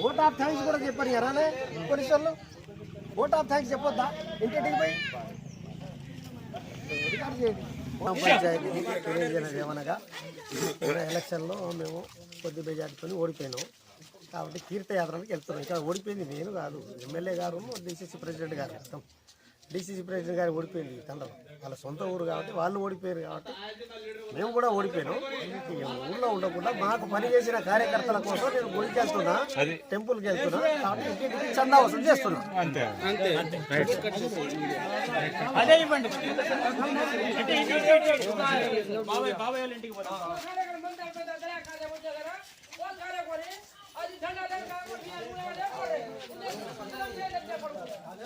Vote of thanks కూడా చెప్పారు ఎరానే police వాళ్ళు. ఓట్ ఆఫ్ థ్యాంక్స్ చెప్పొద్దా ఇంటింటికి పోయి రికార్డు చేయండి. పంచాయతీ తెలియజేయనది ఏమనగా ఎలక్షన్లో మేము కొద్ది మెజార్టీతో ఓడిపోయినాం కాబట్టి తీర్థయాత్రలకు వెళ్తున్నాం. ఇక్కడ ఓడిపోయింది నేను కాదు, ఎమ్మెల్యే గారు డీసీసీ ప్రెసిడెంట్ గారు. డీసీసీ ప్రెసిడెంట్ గారు ఓడిపోయింది తండ్రి, వాళ్ళ సొంత ఊరు కాబట్టి వాళ్ళు ఓడిపోయారు కాబట్టి మేము కూడా ఓడిపోయినాం. ఊళ్ళో ఉండకుండా మాకు పనిచేసిన కార్యకర్తల కోసం నేను గుడికి వెళ్తున్నా, టెంపుల్కి వెళ్తున్నా కాబట్టి ఇంటింటికి చందా వసూలు చేస్తున్నా. అదే ఇవ్వండి. అది